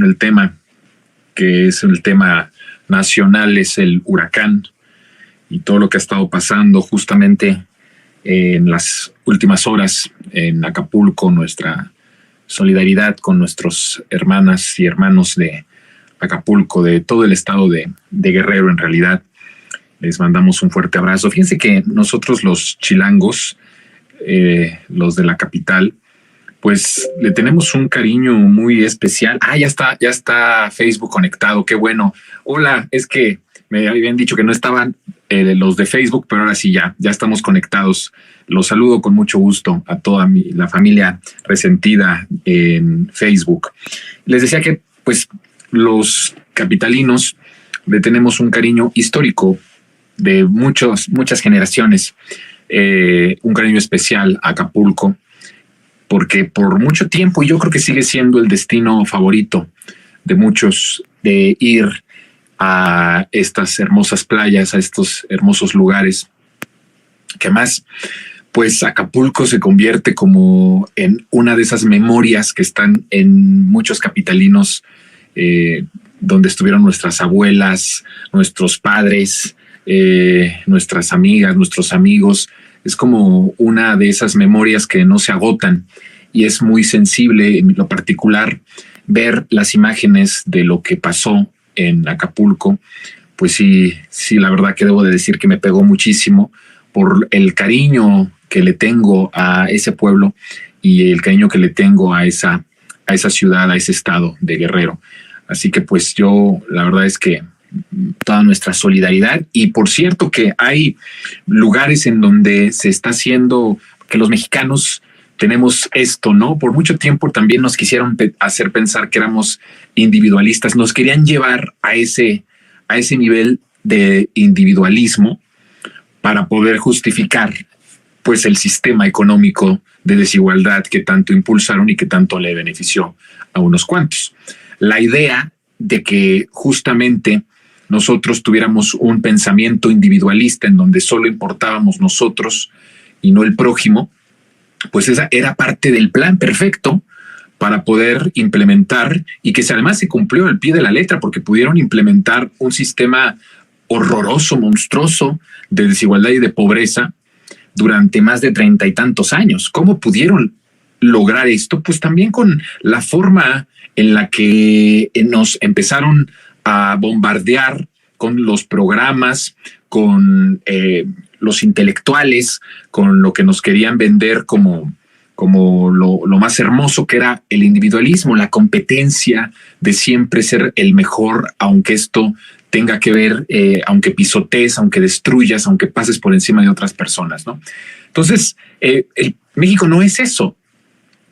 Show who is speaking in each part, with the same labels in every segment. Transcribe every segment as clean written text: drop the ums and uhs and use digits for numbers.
Speaker 1: bueno, el tema que es el tema nacional es el huracán y todo lo que ha estado pasando justamente en las últimas horas en Acapulco. Nuestra solidaridad con nuestros hermanas y hermanos de Acapulco, de todo el estado de Guerrero. En realidad les mandamos un fuerte abrazo. Fíjense que nosotros los chilangos, los de la capital, pues le tenemos un cariño muy especial. Ya está Facebook conectado, qué bueno. Hola, es que me habían dicho que no estaban los de Facebook, pero ahora sí ya estamos conectados. Los saludo con mucho gusto a toda la familia resentida en Facebook. Les decía que pues los capitalinos le tenemos un cariño histórico de muchas generaciones, un cariño especial a Acapulco, porque por mucho tiempo, y yo creo que sigue siendo el destino favorito de muchos, de ir a estas hermosas playas, a estos hermosos lugares, que más, pues Acapulco se convierte como en una de esas memorias que están en muchos capitalinos, donde estuvieron nuestras abuelas, nuestros padres, nuestras amigas, nuestros amigos. Es como una de esas memorias que no se agotan, y es muy sensible en lo particular ver las imágenes de lo que pasó en Acapulco. Pues sí, la verdad que debo de decir que me pegó muchísimo por el cariño que le tengo a ese pueblo y el cariño que le tengo a esa ciudad, a ese estado de Guerrero. Así que pues yo, la verdad es que toda nuestra solidaridad. Y por cierto que hay lugares en donde se está haciendo, que los mexicanos tenemos esto, ¿no? Por mucho tiempo también nos quisieron hacer pensar que éramos individualistas, nos querían llevar a ese nivel de individualismo para poder justificar pues el sistema económico de desigualdad que tanto impulsaron y que tanto le benefició a unos cuantos. La idea de que justamente nosotros tuviéramos un pensamiento individualista en donde solo importábamos nosotros y no el prójimo, pues esa era parte del plan perfecto para poder implementar, y que además se cumplió al pie de la letra, porque pudieron implementar un sistema horroroso, monstruoso de desigualdad y de pobreza durante más de 30 y tantos años. ¿Cómo pudieron lograr esto? Pues también con la forma en la que nos empezaron a bombardear con los programas, con los intelectuales, con lo que nos querían vender como lo más hermoso, que era el individualismo, la competencia de siempre ser el mejor, aunque esto tenga que ver, aunque pisotees, aunque destruyas, aunque pases por encima de otras personas, ¿no? Entonces, México no es eso.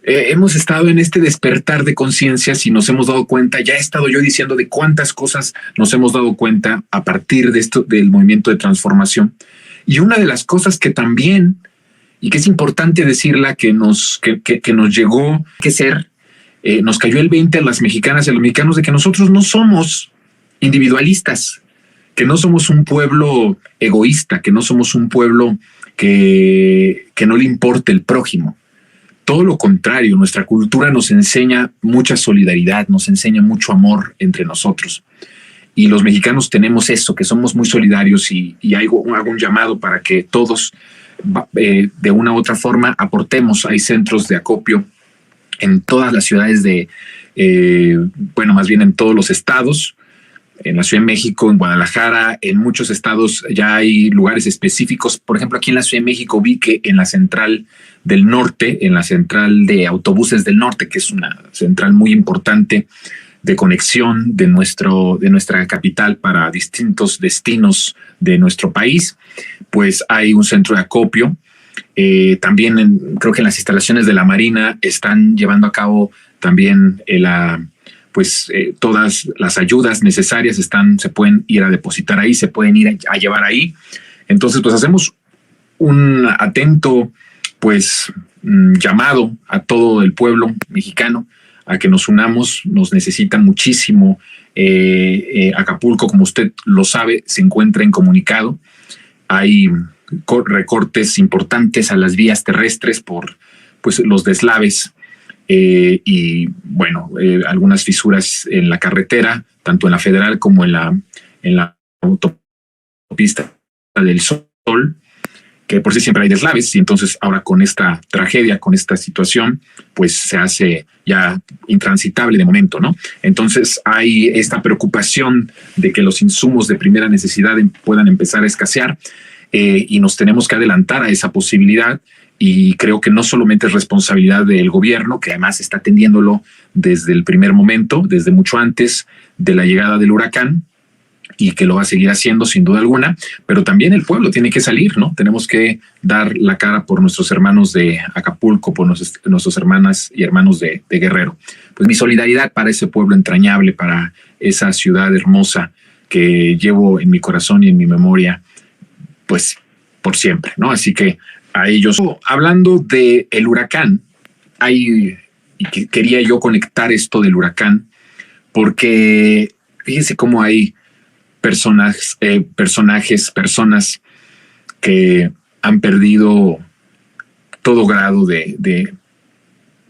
Speaker 1: Hemos estado en este despertar de conciencias y nos hemos dado cuenta, ya he estado yo diciendo de cuántas cosas nos hemos dado cuenta a partir de esto, del movimiento de transformación. Y una de las cosas que también, y que es importante decirla, que nos llegó que ser, nos cayó el 20 a las mexicanas y a los mexicanos, de que nosotros no somos individualistas, que no somos un pueblo egoísta, que no somos un pueblo que no le importe el prójimo. Todo lo contrario, nuestra cultura nos enseña mucha solidaridad, nos enseña mucho amor entre nosotros. Y los mexicanos tenemos eso, que somos muy solidarios, y hago un llamado para que todos, de una u otra forma, aportemos. Hay centros de acopio en todas las ciudades más bien en todos los estados. En la Ciudad de México, en Guadalajara, en muchos estados ya hay lugares específicos. Por ejemplo, aquí en la Ciudad de México vi que en la central del norte, en la central de autobuses del norte, que es una central muy importante de conexión de nuestra capital para distintos destinos de nuestro país, pues hay un centro de acopio. También creo que en las instalaciones de la Marina están llevando a cabo también todas las ayudas necesarias se pueden ir a depositar ahí, se pueden ir a llevar ahí. Entonces, pues hacemos un atento llamado a todo el pueblo mexicano a que nos unamos. Nos necesitan muchísimo. Acapulco, como usted lo sabe, se encuentra incomunicado. Hay recortes importantes a las vías terrestres por los deslaves y bueno, algunas fisuras en la carretera, tanto en la federal como en la autopista del Sol, que por sí siempre hay deslaves, y entonces ahora con esta tragedia, con esta situación, pues se hace ya intransitable de momento, ¿no? Entonces hay esta preocupación de que los insumos de primera necesidad puedan empezar a escasear, y nos tenemos que adelantar a esa posibilidad. Y creo que no solamente es responsabilidad del gobierno, que además está atendiéndolo desde el primer momento, desde mucho antes de la llegada del huracán, y que lo va a seguir haciendo sin duda alguna, pero también el pueblo tiene que salir, ¿no? Tenemos que dar la cara por nuestros hermanos de Acapulco, por nuestras hermanas y hermanos de Guerrero. Pues mi solidaridad para ese pueblo entrañable, para esa ciudad hermosa que llevo en mi corazón y en mi memoria, pues por siempre, ¿no? Así que a ellos. Hablando del huracán, y quería yo conectar esto del huracán, porque fíjense cómo hay personas que han perdido todo grado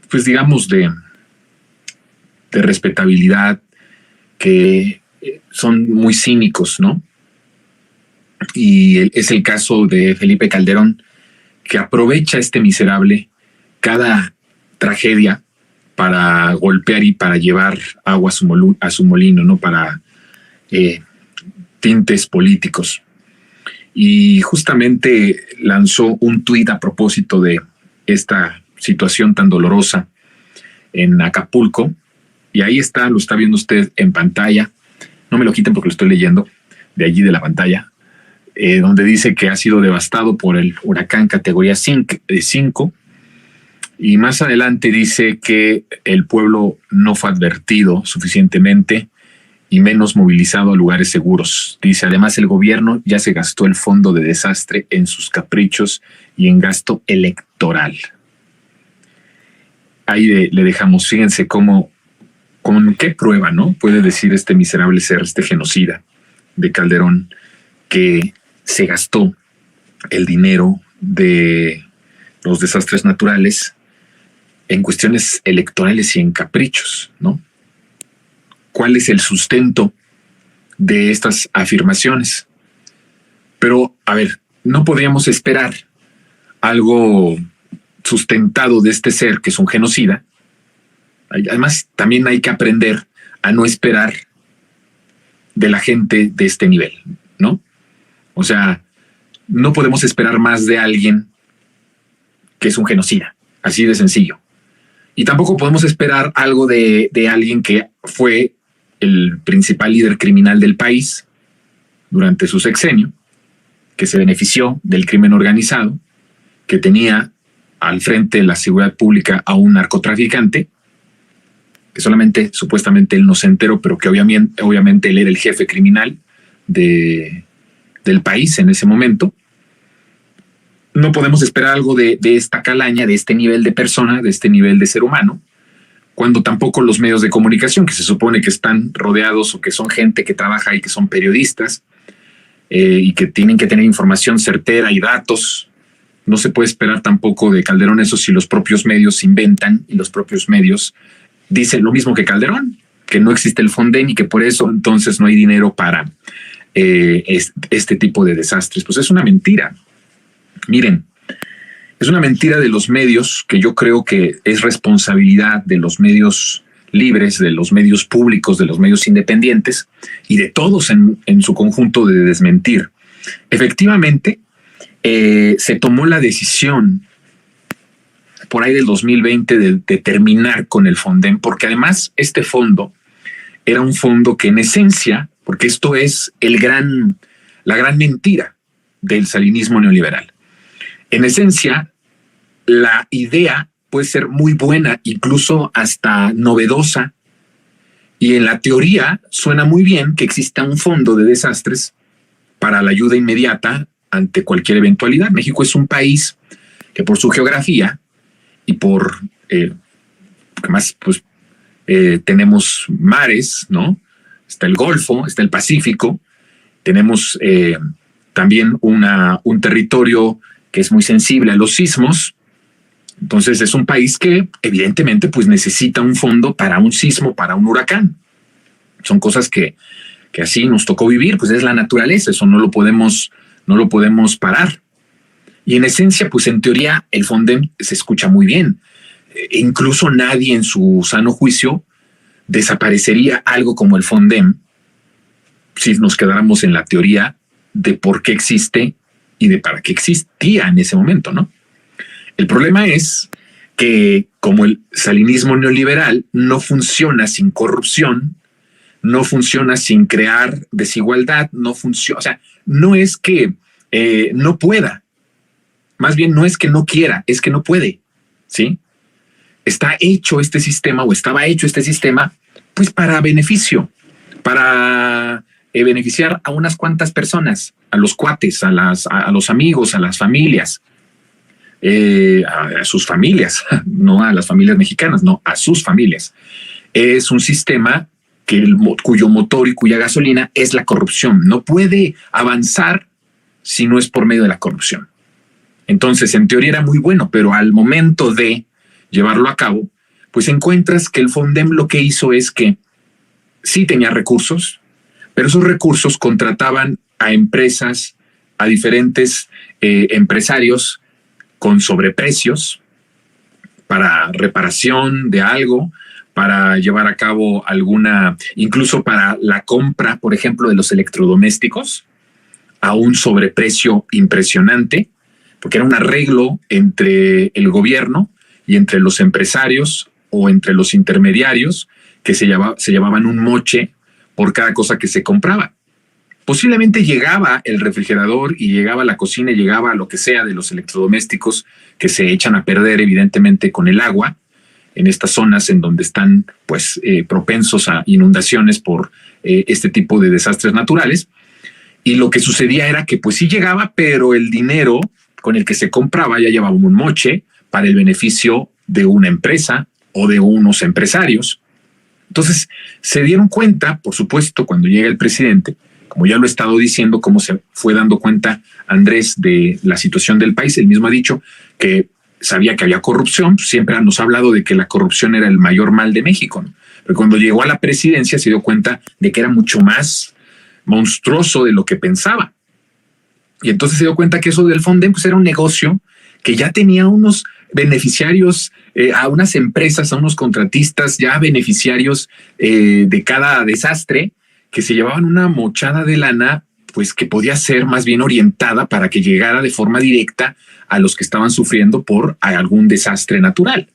Speaker 1: pues digamos, de respetabilidad, que son muy cínicos, ¿no? Y es el caso de Felipe Calderón, que aprovecha este miserable cada tragedia para golpear y para llevar agua a su molino, ¿no? Para tintes políticos. Y justamente lanzó un tuit a propósito de esta situación tan dolorosa en Acapulco, y ahí está, lo está viendo usted en pantalla. No me lo quiten porque lo estoy leyendo de allí de la pantalla. Donde dice que ha sido devastado por el huracán categoría 5, y más adelante dice que el pueblo no fue advertido suficientemente y menos movilizado a lugares seguros. Dice, además, el gobierno ya se gastó el fondo de desastre en sus caprichos y en gasto electoral. Ahí le dejamos, fíjense con qué prueba, ¿no? Puede decir este miserable ser, este genocida de Calderón, que se gastó el dinero de los desastres naturales en cuestiones electorales y en caprichos, ¿no? ¿Cuál es el sustento de estas afirmaciones? Pero, a ver, no podríamos esperar algo sustentado de este ser que es un genocida. Además, también hay que aprender a no esperar de la gente de este nivel, ¿no? O sea, no podemos esperar más de alguien que es un genocida, así de sencillo. Y tampoco podemos esperar algo de alguien que fue el principal líder criminal del país durante su sexenio, que se benefició del crimen organizado, que tenía al frente de la seguridad pública a un narcotraficante, que solamente, supuestamente, él no se enteró, pero que obviamente él era el jefe criminal del país en ese momento. No podemos esperar algo de esta calaña, de este nivel de persona, de este nivel de ser humano, cuando tampoco los medios de comunicación, que se supone que están rodeados o que son gente que trabaja y que son periodistas, y que tienen que tener información certera y datos, no se puede esperar tampoco de Calderón eso si los propios medios inventan y los propios medios dicen lo mismo que Calderón, que no existe el Fonden y que por eso entonces no hay dinero para este tipo de desastres. Pues es una mentira. Miren, es una mentira de los medios, que yo creo que es responsabilidad de los medios libres, de los medios públicos, de los medios independientes y de todos en su conjunto de desmentir. Efectivamente, se tomó la decisión por ahí del 2020 de terminar con el Fonden, porque además este fondo era un fondo que en esencia, porque esto es la gran mentira del salinismo neoliberal. En esencia, la idea puede ser muy buena, incluso hasta novedosa, y en la teoría suena muy bien que exista un fondo de desastres para la ayuda inmediata ante cualquier eventualidad. México es un país que por su geografía y por además pues tenemos mares, ¿no? Está el Golfo, está el Pacífico, tenemos también un territorio que es muy sensible a los sismos, Entonces es un país que evidentemente pues necesita un fondo para un sismo, para un huracán. Son cosas que así nos tocó vivir, pues es la naturaleza, eso no lo podemos parar. Y en esencia, pues en teoría el Fondem se escucha muy bien. Incluso nadie en su sano juicio desaparecería algo como el Fondem si nos quedáramos en la teoría de por qué existe y de para qué existía en ese momento, ¿no? El problema es que como el salinismo neoliberal no funciona sin corrupción, no funciona sin crear desigualdad, no funciona, o sea, no es que no pueda, más bien no es que no quiera, es que no puede, ¿sí? Está hecho este sistema o estaba hecho este sistema pues para beneficio, para beneficiar a unas cuantas personas, a los cuates, a los amigos, a las familias, a sus familias, no a las familias mexicanas, no, a sus familias. Es un sistema cuyo motor y cuya gasolina es la corrupción. No puede avanzar si no es por medio de la corrupción. Entonces, en teoría era muy bueno, pero al momento de llevarlo a cabo, pues encuentras que el Fondem lo que hizo es que sí tenía recursos, pero esos recursos contrataban a empresas, a diferentes empresarios con sobreprecios para reparación de algo, para llevar a cabo alguna, incluso para la compra, por ejemplo, de los electrodomésticos a un sobreprecio impresionante, porque era un arreglo entre el gobierno y entre los empresarios o entre los intermediarios que se llevaban un moche por cada cosa que se compraba. Posiblemente llegaba el refrigerador y llegaba la cocina y llegaba lo que sea de los electrodomésticos que se echan a perder evidentemente con el agua en estas zonas en donde están pues propensos a inundaciones por este tipo de desastres naturales. Y lo que sucedía era que pues sí llegaba, pero el dinero con el que se compraba ya llevaba un moche para el beneficio de una empresa o de unos empresarios. Entonces se dieron cuenta, por supuesto, cuando llega el presidente, como ya lo he estado diciendo, cómo se fue dando cuenta Andrés de la situación del país. Él mismo ha dicho que sabía que había corrupción, siempre nos ha hablado de que la corrupción era el mayor mal de México, ¿no? Pero cuando llegó a la presidencia se dio cuenta de que era mucho más monstruoso de lo que pensaba. Y entonces se dio cuenta que eso del Fondem pues era un negocio que ya tenía unos beneficiarios, a unas empresas, a unos contratistas ya beneficiarios de cada desastre, que se llevaban una mochada de lana, pues que podía ser más bien orientada para que llegara de forma directa a los que estaban sufriendo por algún desastre natural.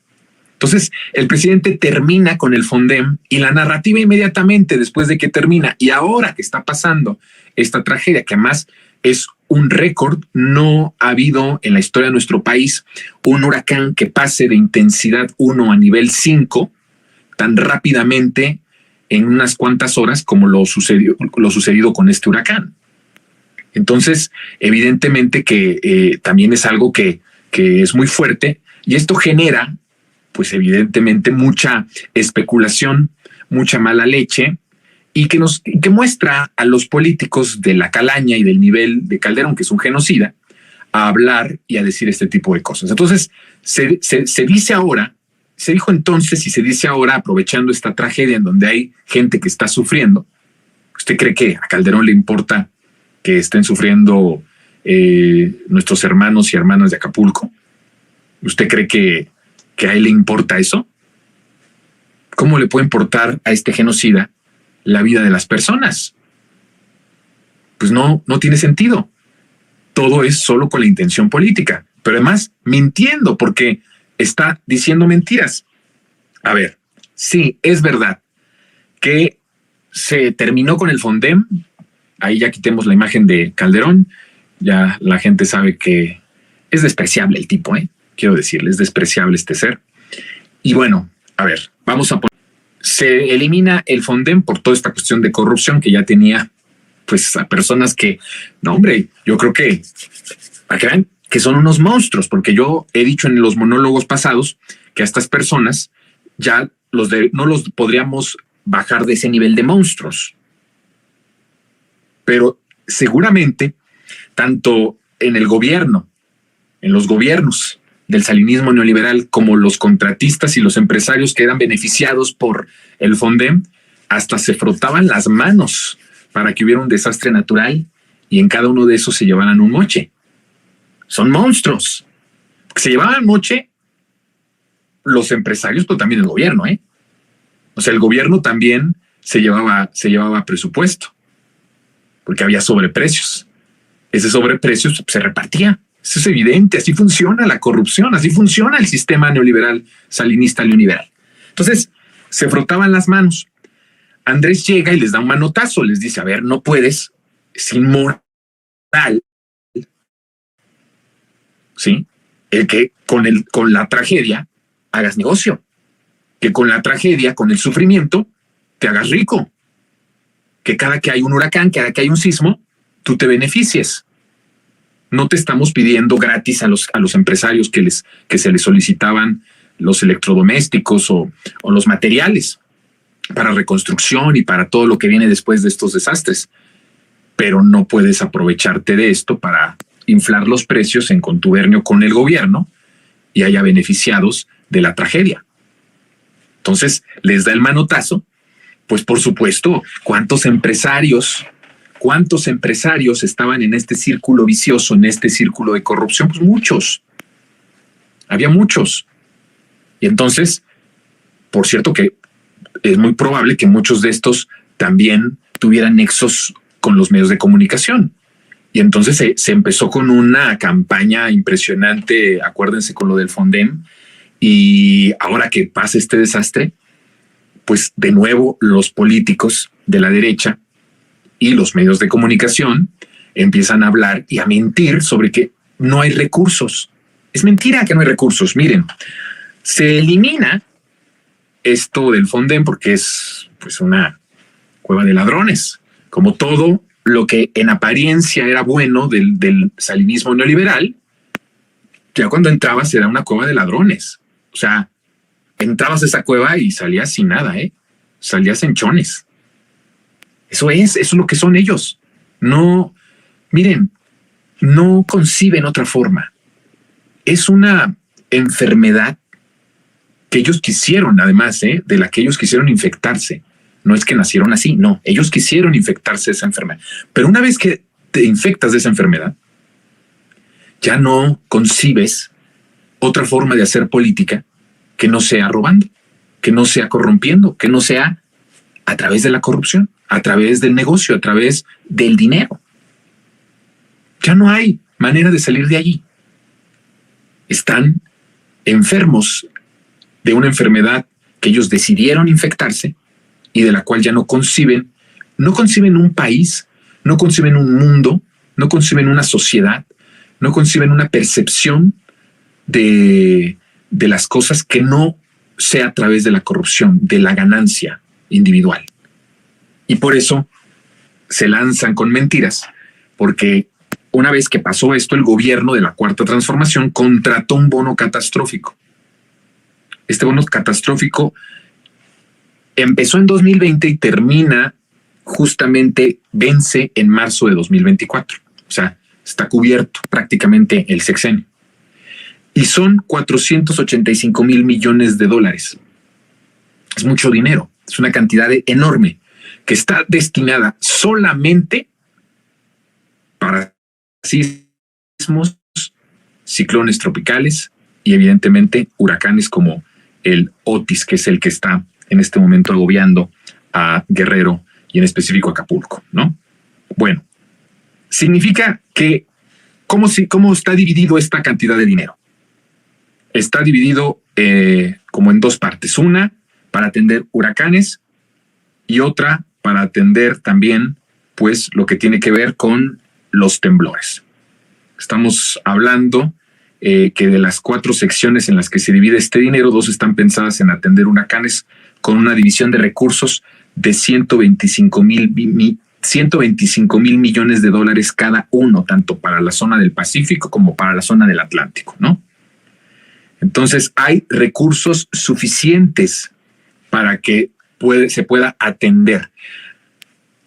Speaker 1: Entonces, el presidente termina con el Fondem y la narrativa inmediatamente después de que termina y ahora que está pasando esta tragedia, que además es un récord, no ha habido en la historia de nuestro país un huracán que pase de intensidad 1 a nivel 5 tan rápidamente en unas cuantas horas como lo sucedido con este huracán. Entonces, evidentemente que también es algo que es muy fuerte y esto genera, pues evidentemente, mucha especulación, mucha mala leche y que muestra a los políticos de la calaña y del nivel de Calderón, que es un genocida, a hablar y a decir este tipo de cosas. Entonces, se dice ahora, se dijo entonces y se dice ahora, aprovechando esta tragedia en donde hay gente que está sufriendo. ¿Usted cree que a Calderón le importa que estén sufriendo nuestros hermanos y hermanas de Acapulco? ¿Usted cree que a él le importa eso? ¿Cómo le puede importar a este genocida la vida de las personas? Pues no tiene sentido. Todo es solo con la intención política, pero además mintiendo porque está diciendo mentiras. A ver, sí, es verdad que se terminó con el Fondem. Ahí ya quitemos la imagen de Calderón. Ya la gente sabe que es despreciable el tipo, quiero decirle, es despreciable este ser. Y bueno, a ver, vamos a poner. Se elimina el Fondem por toda esta cuestión de corrupción que ya tenía, pues, a personas que, no, hombre, yo creo que, para que vean que son unos monstruos, porque yo he dicho en los monólogos pasados que a estas personas ya no los podríamos bajar de ese nivel de monstruos. Pero seguramente, tanto en el gobierno, en los gobiernos del salinismo neoliberal, como los contratistas y los empresarios que eran beneficiados por el Fondem, hasta se frotaban las manos para que hubiera un desastre natural y en cada uno de esos se llevaran un moche. Son monstruos. Se llevaban moche los empresarios, pero también el gobierno, ¿eh? O sea, el gobierno también se llevaba presupuesto, porque había sobreprecios. Ese sobreprecio se repartía. Eso es evidente. Así funciona la corrupción, así funciona el sistema neoliberal, salinista neoliberal. Entonces, se frotaban las manos. Andrés llega y les da un manotazo, les dice, a ver, no puedes, es inmoral, ¿sí? El que con la tragedia hagas negocio, que con la tragedia, con el sufrimiento, te hagas rico, que cada que hay un huracán, cada que hay un sismo, tú te beneficies. No te estamos pidiendo gratis a los empresarios que se les solicitaban los electrodomésticos o los materiales para reconstrucción y para todo lo que viene después de estos desastres. Pero no puedes aprovecharte de esto para inflar los precios en contubernio con el gobierno y haya beneficiados de la tragedia. Entonces les da el manotazo. Pues por supuesto, ¿cuántos empresarios estaban en este círculo vicioso, en este círculo de corrupción? Pues muchos. Había muchos. Y entonces, por cierto que es muy probable que muchos de estos también tuvieran nexos con los medios de comunicación. Y entonces se empezó con una campaña impresionante, acuérdense con lo del Fondem, y ahora que pasa este desastre, pues de nuevo los políticos de la derecha y los medios de comunicación empiezan a hablar y a mentir sobre que no hay recursos. Es mentira que no hay recursos. Miren, se elimina esto del Fondem porque es pues una cueva de ladrones, como todo lo que en apariencia era bueno del salinismo neoliberal. Ya cuando entrabas era una cueva de ladrones. O sea, entrabas a esa cueva y salías sin nada, salías en chones. Eso es lo que son ellos. No, miren, no conciben otra forma. Es una enfermedad que ellos quisieron, además, de la que ellos quisieron infectarse. No es que nacieron así, no. Ellos quisieron infectarse de esa enfermedad. Pero una vez que te infectas de esa enfermedad, ya no concibes otra forma de hacer política que no sea robando, que no sea corrompiendo, que no sea a través de la corrupción, a través del negocio, a través del dinero. Ya no hay manera de salir de allí. Están enfermos de una enfermedad que ellos decidieron infectarse y de la cual ya no conciben un país, no conciben un mundo, no conciben una sociedad, no conciben una percepción de las cosas que no sea a través de la corrupción, de la ganancia individual. Y por eso se lanzan con mentiras, porque una vez que pasó esto, el gobierno de la Cuarta Transformación contrató un bono catastrófico. Este bono catastrófico empezó en 2020 y termina justamente, vence en marzo de 2024. O sea, está cubierto prácticamente el sexenio. Y son 485,000 millones de dólares. Es mucho dinero, es una cantidad enorme que está destinada solamente para sismos, ciclones tropicales y evidentemente huracanes como el Otis, que es el que está en este momento agobiando a Guerrero y en específico a Acapulco, ¿no? Bueno, significa que ¿cómo está dividido esta cantidad de dinero? Está dividido como en dos partes. Una para atender huracanes y otra para atender también pues lo que tiene que ver con los temblores. Estamos hablando que de las 4 secciones en las que se divide este dinero, 2 están pensadas en atender huracanes con una división de recursos de 125,000 millones de dólares cada uno, tanto para la zona del Pacífico como para la zona del Atlántico, ¿no? Entonces hay recursos suficientes para que se pueda atender.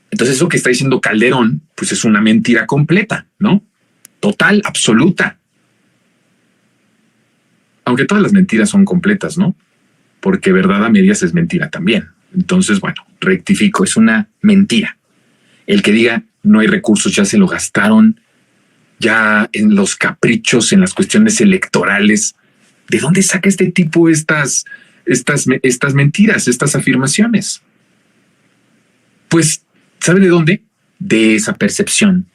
Speaker 1: Entonces eso que está diciendo Calderón, pues es una mentira completa, ¿no? Total, absoluta. Aunque todas las mentiras son completas, ¿no? Porque verdad a medias es mentira también. Entonces, bueno, rectifico, es una mentira. El que diga no hay recursos, ya se lo gastaron, ya en los caprichos, en las cuestiones electorales. ¿De dónde saca este tipo estas mentiras, estas afirmaciones? Pues, ¿sabe de dónde? De esa percepción.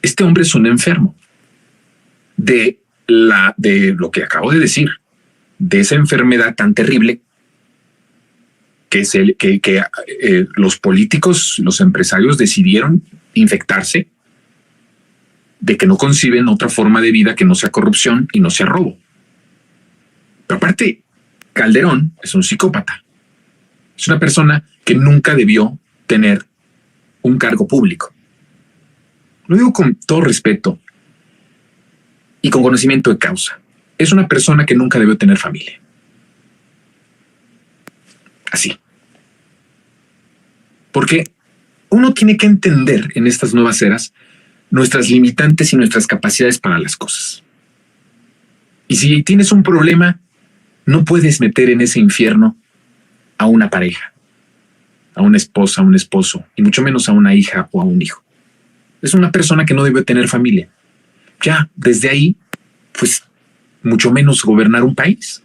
Speaker 1: Este hombre es un enfermo. De lo que acabo de decir, de esa enfermedad tan terrible que los políticos, los empresarios decidieron infectarse, de que no conciben otra forma de vida que no sea corrupción y no sea robo. Pero aparte, Calderón es un psicópata. Es una persona que nunca debió tener un cargo público. Lo digo con todo respeto y con conocimiento de causa. Es una persona que nunca debió tener familia. Así. Porque uno tiene que entender en estas nuevas eras nuestras limitantes y nuestras capacidades para las cosas. Y si tienes un problema, no puedes meter en ese infierno a una pareja, a una esposa, a un esposo, y mucho menos a una hija o a un hijo. Es una persona que no debe tener familia. Ya, desde ahí, pues, mucho menos gobernar un país.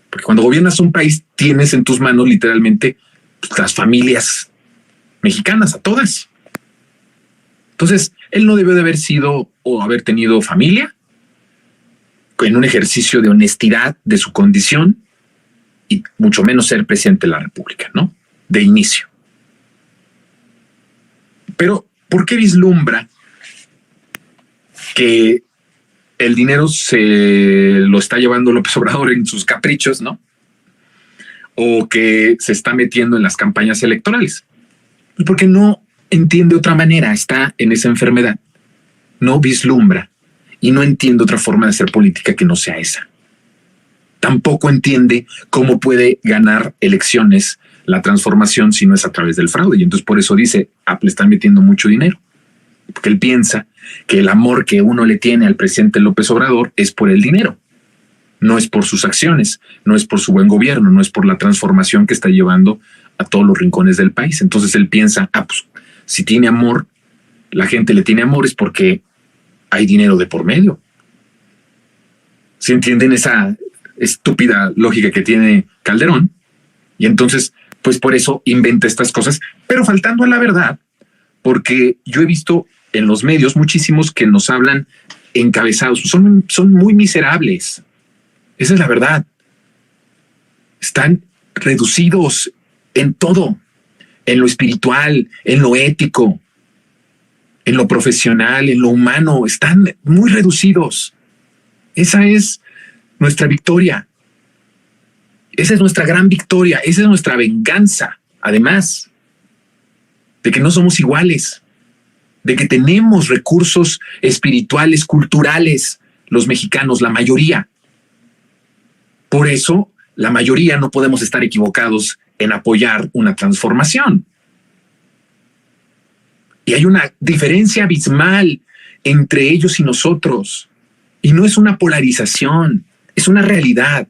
Speaker 1: Porque cuando gobiernas un país, tienes en tus manos literalmente pues, las familias mexicanas, a todas. Entonces, él no debió de haber sido o haber tenido familia en un ejercicio de honestidad de su condición y mucho menos ser presidente de la República, ¿no? De inicio. Pero, ¿por qué vislumbra que el dinero se lo está llevando López Obrador en sus caprichos, ¿no? O que se está metiendo en las campañas electorales? Porque no entiende otra manera, está en esa enfermedad, no vislumbra y no entiende otra forma de hacer política que no sea esa. Tampoco entiende cómo puede ganar elecciones la transformación si no es a través del fraude. Y entonces por eso dice, le están metiendo mucho dinero. Porque él piensa que el amor que uno le tiene al presidente López Obrador es por el dinero. No es por sus acciones, no es por su buen gobierno, no es por la transformación que está llevando a todos los rincones del país. Entonces él piensa, pues si tiene amor, la gente le tiene amor es porque hay dinero de por medio. ¿Sí entienden esa estúpida lógica que tiene Calderón? Y entonces, pues por eso inventa estas cosas, pero faltando a la verdad, porque yo he visto en los medios muchísimos que nos hablan encabezados, son muy miserables. Esa es la verdad. Están reducidos en todo, en lo espiritual, en lo ético, en lo profesional, en lo humano. Están muy reducidos. Esa es nuestra victoria. Esa es nuestra gran victoria. Esa es nuestra venganza. Además de que no somos iguales, de que tenemos recursos espirituales, culturales, los mexicanos, la mayoría. Por eso, la mayoría no podemos estar equivocados en apoyar una transformación. Y hay una diferencia abismal entre ellos y nosotros. Y no es una polarización, es una realidad.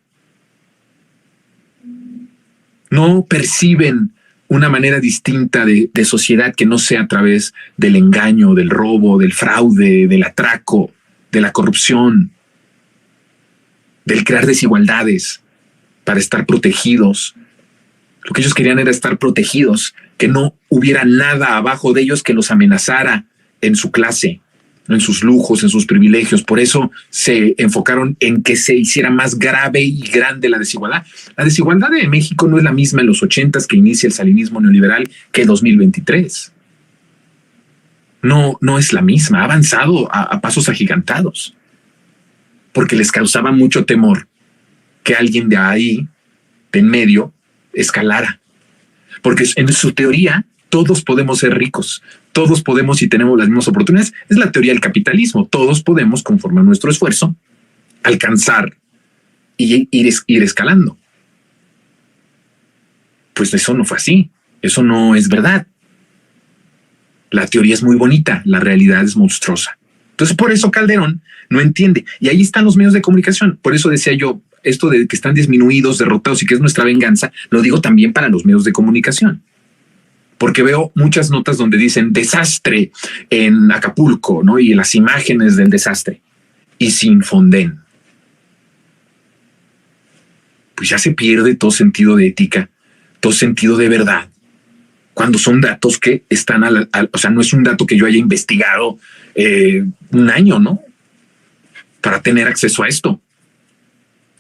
Speaker 1: No perciben una manera distinta de sociedad que no sea a través del engaño, del robo, del fraude, del atraco, de la corrupción, del crear desigualdades para estar protegidos. Lo que ellos querían era estar protegidos, que no hubiera nada abajo de ellos que los amenazara en su clase, en sus lujos, en sus privilegios. Por eso se enfocaron en que se hiciera más grave y grande la desigualdad. La desigualdad de México no es la misma en los 80s que inicia el salinismo neoliberal que 2023. No es la misma. Ha avanzado a pasos agigantados porque les causaba mucho temor que alguien de ahí, de en medio, escalara. Porque en su teoría todos podemos ser ricos, todos podemos y tenemos las mismas oportunidades. Es la teoría del capitalismo. Todos podemos, conforme a nuestro esfuerzo, alcanzar y ir escalando. Pues eso no fue así. Eso no es verdad. La teoría es muy bonita, la realidad es monstruosa. Entonces, por eso Calderón no entiende. Y ahí están los medios de comunicación. Por eso decía yo, esto de que están disminuidos, derrotados y que es nuestra venganza, lo digo también para los medios de comunicación. Porque veo muchas notas donde dicen desastre en Acapulco, ¿no? Y las imágenes del desastre. Y sin Fonden. Pues ya se pierde todo sentido de ética, todo sentido de verdad. Cuando son datos que están o sea, no es un dato que yo haya investigado un año, ¿no? Para tener acceso a esto.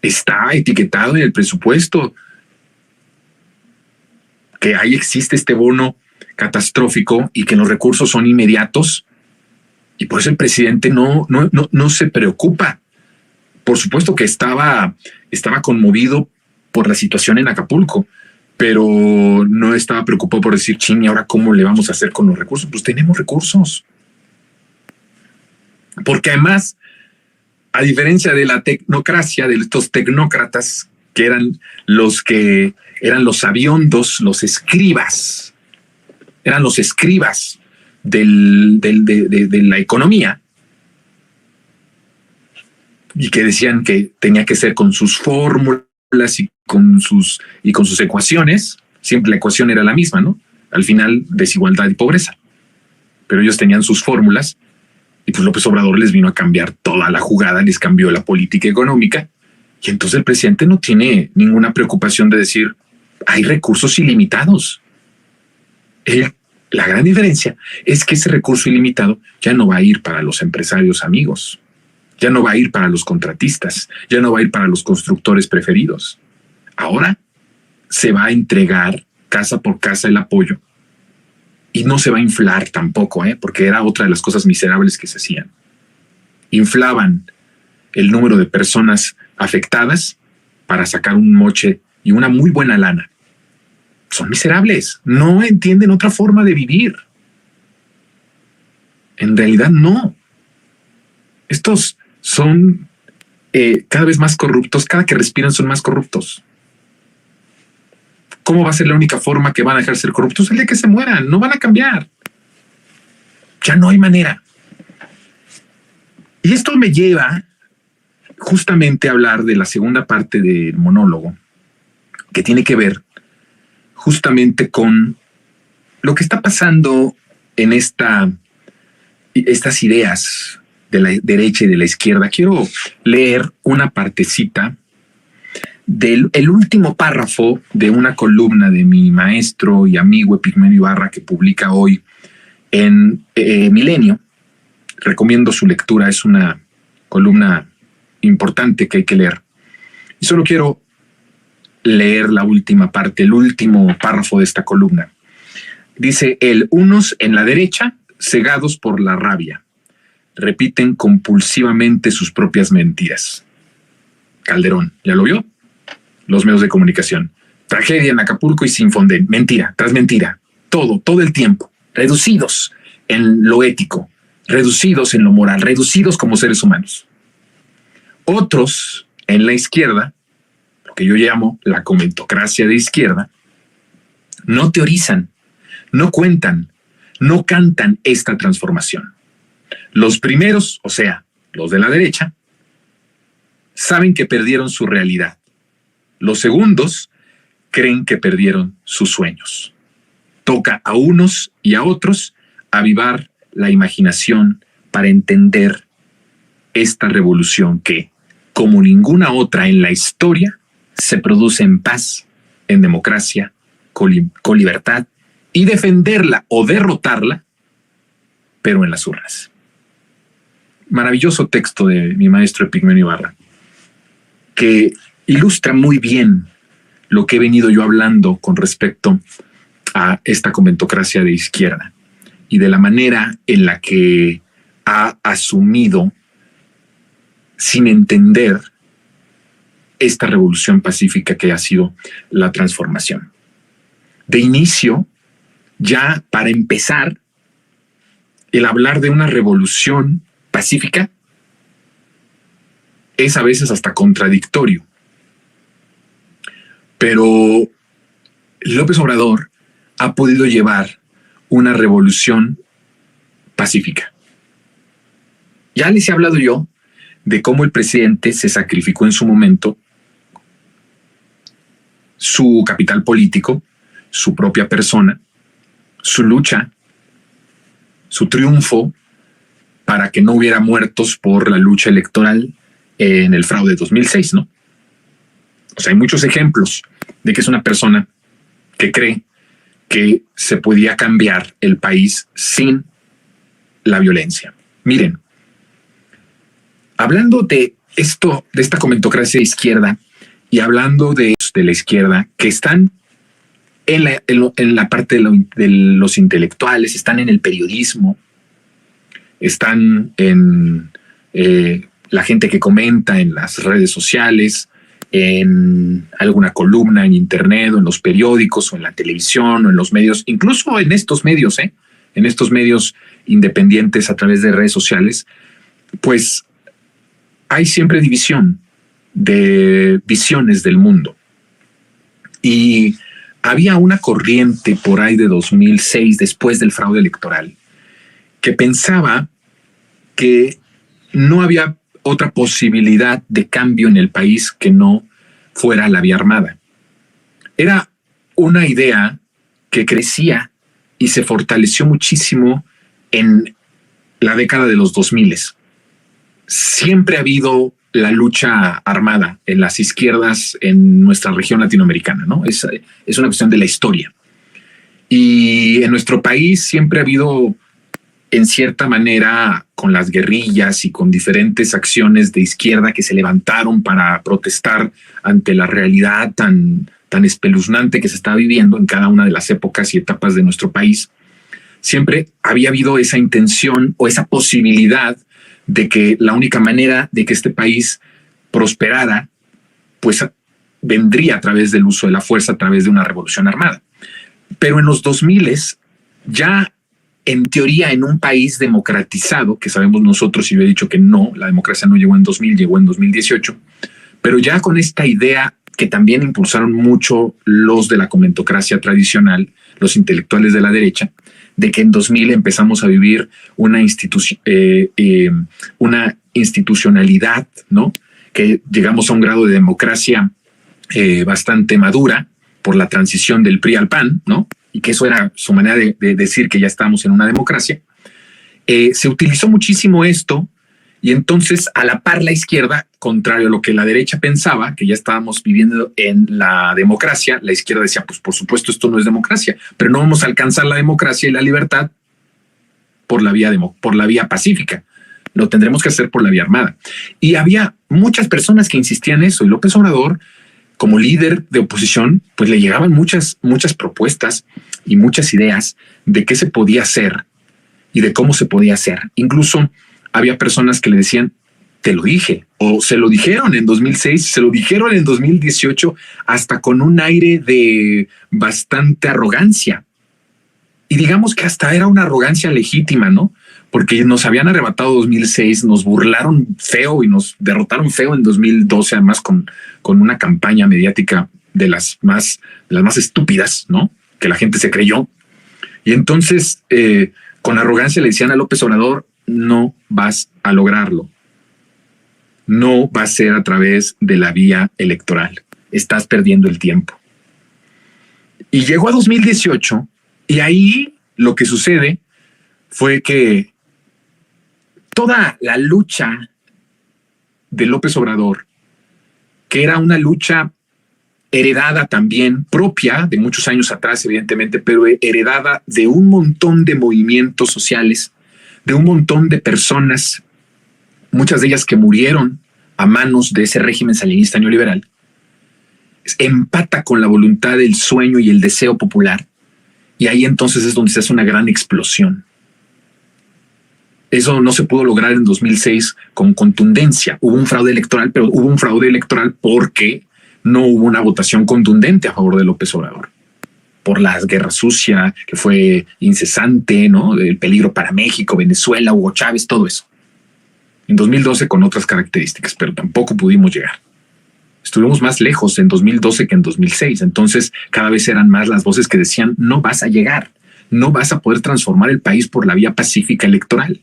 Speaker 1: Está etiquetado en el presupuesto que ahí existe este bono catastrófico y que los recursos son inmediatos. Y por eso el presidente no se preocupa. Por supuesto que estaba conmovido por la situación en Acapulco, pero no estaba preocupado por decir, ching, ¿y ahora cómo le vamos a hacer con los recursos? Pues tenemos recursos. Porque además, a diferencia de la tecnocracia, de estos tecnócratas que eran los sabiondos, los escribas, eran los escribas de la economía, y que decían que tenía que ser con sus fórmulas y con sus ecuaciones. Siempre la ecuación era la misma, ¿no? Al final, desigualdad y pobreza. Pero ellos tenían sus fórmulas y pues López Obrador les vino a cambiar toda la jugada, les cambió la política económica. Y entonces el presidente no tiene ninguna preocupación de decir, hay recursos ilimitados. La gran diferencia es que ese recurso ilimitado ya no va a ir para los empresarios amigos. Ya no va a ir para los contratistas, ya no va a ir para los constructores preferidos. Ahora se va a entregar casa por casa el apoyo y no se va a inflar tampoco, porque era otra de las cosas miserables que se hacían. Inflaban el número de personas afectadas para sacar un moche y una muy buena lana. Son miserables, no entienden otra forma de vivir. En realidad no. Estos son cada vez más corruptos, cada que respiran son más corruptos. ¿Cómo va a ser la única forma que van a dejar de ser corruptos? El día que se mueran, no van a cambiar. Ya no hay manera. Y esto me lleva justamente a hablar de la segunda parte del monólogo, que tiene que ver justamente con lo que está pasando en estas ideas de la derecha y de la izquierda. Quiero leer una partecita del último párrafo de una columna de mi maestro y amigo Epigmenio Ibarra que publica hoy en Milenio. Recomiendo su lectura, es una columna importante que hay que leer. Y solo quiero leer la última parte, el último párrafo de esta columna. Dice él, unos en la derecha, cegados por la rabia, repiten compulsivamente sus propias mentiras. Calderón, ¿ya lo vio? Los medios de comunicación. Tragedia en Acapulco y sin Fonden. Mentira tras mentira. Todo el tiempo. Reducidos en lo ético, reducidos en lo moral, reducidos como seres humanos. Otros en la izquierda, lo que yo llamo la comentocracia de izquierda, no teorizan, no cuentan, no cantan esta transformación. Los primeros, o sea, los de la derecha, saben que perdieron su realidad. Los segundos creen que perdieron sus sueños. Toca a unos y a otros avivar la imaginación para entender esta revolución que, como ninguna otra en la historia, se produce en paz, en democracia, con libertad, y defenderla o derrotarla, pero en las urnas. Maravilloso texto de mi maestro Epigmenio Ibarra, que ilustra muy bien lo que he venido yo hablando con respecto a esta comentocracia de izquierda y de la manera en la que ha asumido, sin entender, esta revolución pacífica que ha sido la transformación. De inicio, ya para empezar, el hablar de una revolución pacífica es a veces hasta contradictorio. Pero López Obrador ha podido llevar una revolución pacífica. Ya les he hablado yo de cómo el presidente se sacrificó en su momento su capital político, su propia persona, su lucha, su triunfo para que no hubiera muertos por la lucha electoral en el fraude de 2006, ¿no? O sea, hay muchos ejemplos de que es una persona que cree que se podía cambiar el país sin la violencia. Miren, hablando de esto, de esta comentocracia de izquierda y hablando de la izquierda que están en la parte de los intelectuales, están en el periodismo, están en la gente que comenta en las redes sociales, en alguna columna en internet o en los periódicos o en la televisión o en los medios, incluso en estos medios, en estos medios independientes a través de redes sociales, pues hay siempre división de visiones del mundo. Y había una corriente por ahí de 2006, después del fraude electoral, que pensaba que no había otra posibilidad de cambio en el país que no fuera la vía armada. Era una idea que crecía y se fortaleció muchísimo en la década de los 2000. Siempre ha habido la lucha armada en las izquierdas en nuestra región latinoamericana, ¿no? Es una cuestión de la historia. Y en nuestro país siempre ha habido, en cierta manera, con las guerrillas y con diferentes acciones de izquierda que se levantaron para protestar ante la realidad tan espeluznante que se está viviendo en cada una de las épocas y etapas de nuestro país, siempre había habido esa intención o esa posibilidad de que la única manera de que este país prosperara, pues vendría a través del uso de la fuerza, a través de una revolución armada. Pero en los 2000, ya en teoría en un país democratizado, que sabemos nosotros, y yo he dicho que no, la democracia no llegó en 2000, llegó en 2018, pero ya con esta idea que también impulsaron mucho los de la comentocracia tradicional, los intelectuales de la derecha, de que en 2000 empezamos a vivir una institucionalidad, ¿no? Que llegamos a un grado de democracia bastante madura por la transición del PRI al PAN, ¿no? Y que eso era su manera de decir que ya estamos en una democracia. Se utilizó muchísimo esto y entonces a la par la izquierda, contrario a lo que la derecha pensaba, que ya estábamos viviendo en la democracia, la izquierda decía, pues por supuesto esto no es democracia, pero no vamos a alcanzar la democracia y la libertad por la vía pacífica. Lo tendremos que hacer por la vía armada. Y había muchas personas que insistían en eso y López Obrador, como líder de oposición, pues le llegaban muchas propuestas y muchas ideas de qué se podía hacer y de cómo se podía hacer. Incluso había personas que le decían, te lo dije, o se lo dijeron en 2006, se lo dijeron en 2018, hasta con un aire de bastante arrogancia. Y digamos que hasta era una arrogancia legítima, ¿no? Porque nos habían arrebatado 2006, nos burlaron feo y nos derrotaron feo en 2012, además con una campaña mediática de las más estúpidas, ¿no? Que la gente se creyó. Y entonces, con arrogancia le decían a López Obrador, no vas a lograrlo. No va a ser a través de la vía electoral. Estás perdiendo el tiempo. Y llegó a 2018 y ahí lo que sucede fue que toda la lucha de López Obrador, que era una lucha heredada también, propia de muchos años atrás, evidentemente, pero heredada de un montón de movimientos sociales, de un montón de personas, muchas de ellas que murieron a manos de ese régimen salinista neoliberal, empata con la voluntad, el sueño y el deseo popular. Y ahí entonces es donde se hace una gran explosión. Eso no se pudo lograr en 2006 con contundencia. Hubo un fraude electoral, pero hubo un fraude electoral porque no hubo una votación contundente a favor de López Obrador. Por la guerra sucia, que fue incesante, ¿no? El peligro para México, Venezuela, Hugo Chávez, todo eso. En 2012 con otras características, pero tampoco pudimos llegar. Estuvimos más lejos en 2012 que en 2006. Entonces cada vez eran más las voces que decían, no vas a llegar, no vas a poder transformar el país por la vía pacífica electoral.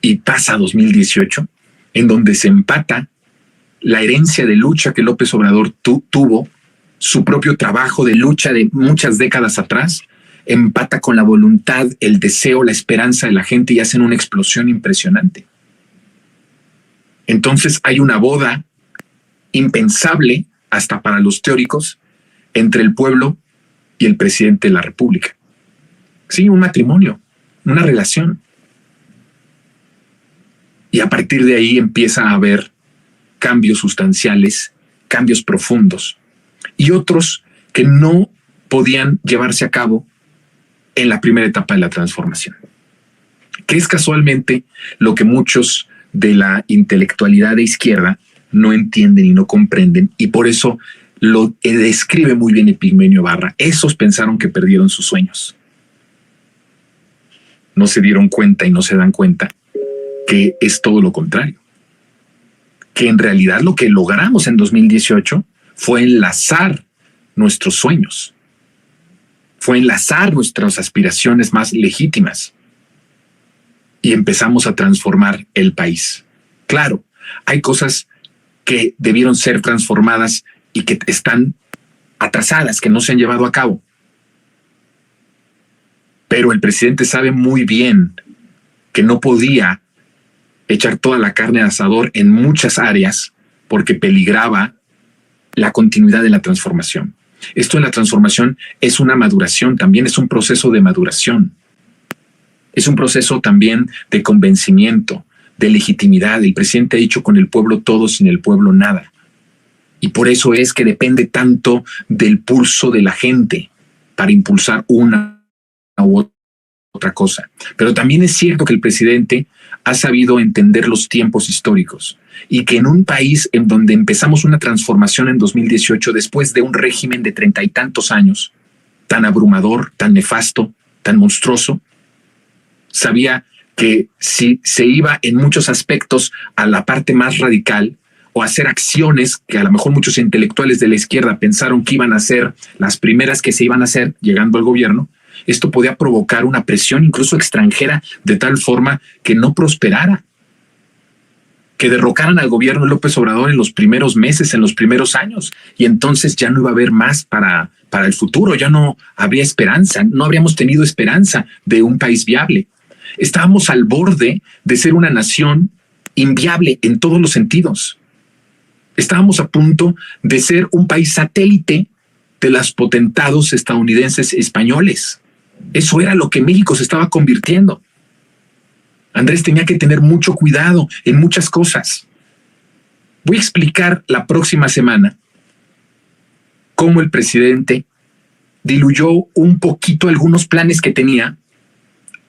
Speaker 1: y pasa a 2018, en donde se empata la herencia de lucha que López Obrador tuvo, su propio trabajo de lucha de muchas décadas atrás, empata con la voluntad, el deseo, la esperanza de la gente y hacen una explosión impresionante. Entonces hay una boda impensable, hasta para los teóricos, entre el pueblo y el presidente de la República. Sí, un matrimonio, una relación. Y a partir de ahí empieza a haber cambios sustanciales, cambios profundos, y otros que no podían llevarse a cabo en la primera etapa de la transformación, que es casualmente lo que muchos de la intelectualidad de izquierda no entienden y no comprenden, y por eso lo describe muy bien Epigmenio Ibarra. Esos pensaron que perdieron sus sueños. No se dieron cuenta y no se dan cuenta que es todo lo contrario. Que en realidad lo que logramos en 2018 fue enlazar nuestros sueños, fue enlazar nuestras aspiraciones más legítimas y empezamos a transformar el país. Claro, hay cosas que debieron ser transformadas y que están atrasadas, que no se han llevado a cabo. Pero el presidente sabe muy bien que no podía echar toda la carne al asador en muchas áreas porque peligraba la continuidad de la transformación. Esto de la transformación es una maduración, también es un proceso de maduración. Es un proceso también de convencimiento, de legitimidad. El presidente ha dicho: con el pueblo todo, sin el pueblo nada. Y por eso es que depende tanto del pulso de la gente para impulsar una u otra cosa. Pero también es cierto que el presidente ha sabido entender los tiempos históricos y que en un país en donde empezamos una transformación en 2018 después de un régimen de 30 y tantos años, tan abrumador, tan nefasto, tan monstruoso, sabía que si se iba en muchos aspectos a la parte más radical o hacer acciones que a lo mejor muchos intelectuales de la izquierda pensaron que iban a ser las primeras que se iban a hacer llegando al gobierno, esto podía provocar una presión incluso extranjera de tal forma que no prosperara, que derrocaran al gobierno de López Obrador en los primeros meses, en los primeros años, y entonces ya no iba a haber más para el futuro, ya no habría esperanza, no habríamos tenido esperanza de un país viable. Estábamos al borde de ser una nación inviable en todos los sentidos. Estábamos a punto de ser un país satélite de los potentados estadounidenses y españoles. Eso era lo que México se estaba convirtiendo. Andrés tenía que tener mucho cuidado en muchas cosas. Voy a explicar la próxima semana cómo el presidente diluyó un poquito algunos planes que tenía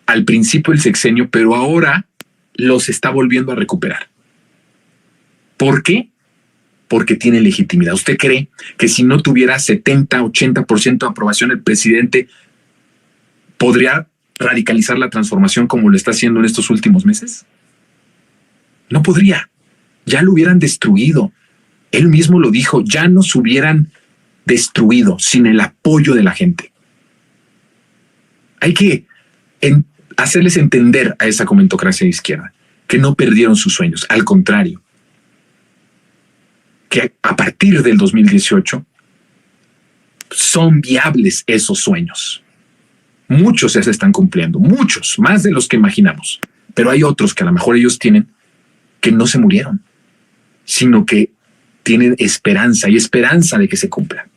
Speaker 1: al principio del sexenio, pero ahora los está volviendo a recuperar. ¿Por qué? Porque tiene legitimidad. ¿Usted cree que si no tuviera 70, 80% de aprobación el presidente podría radicalizar la transformación como lo está haciendo en estos últimos meses? No podría. Ya lo hubieran destruido. Él mismo lo dijo, ya nos hubieran destruido sin el apoyo de la gente. Hay que hacerles entender a esa comentocracia de izquierda que no perdieron sus sueños. Al contrario, que a partir del 2018 son viables esos sueños. Muchos ya se están cumpliendo, muchos, más de los que imaginamos. Pero hay otros que a lo mejor ellos tienen que no se murieron, sino que tienen esperanza y esperanza de que se cumplan.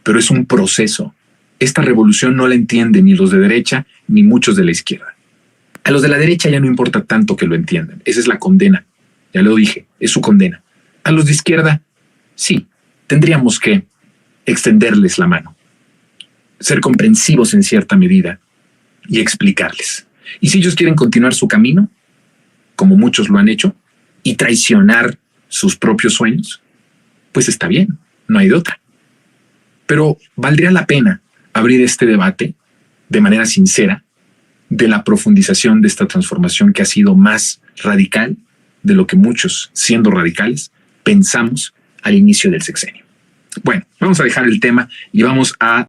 Speaker 1: Pero es un proceso. Esta revolución no la entienden ni los de derecha ni muchos de la izquierda. A los de la derecha ya no importa tanto que lo entiendan. Esa es la condena. Ya lo dije, es su condena. A los de izquierda, sí, tendríamos que extenderles la mano, ser comprensivos en cierta medida y explicarles. Y si ellos quieren continuar su camino, como muchos lo han hecho, y traicionar sus propios sueños, pues está bien, no hay de otra. Pero valdría la pena abrir este debate de manera sincera de la profundización de esta transformación que ha sido más radical de lo que muchos, siendo radicales, pensamos al inicio del sexenio. Bueno, vamos a dejar el tema y vamos a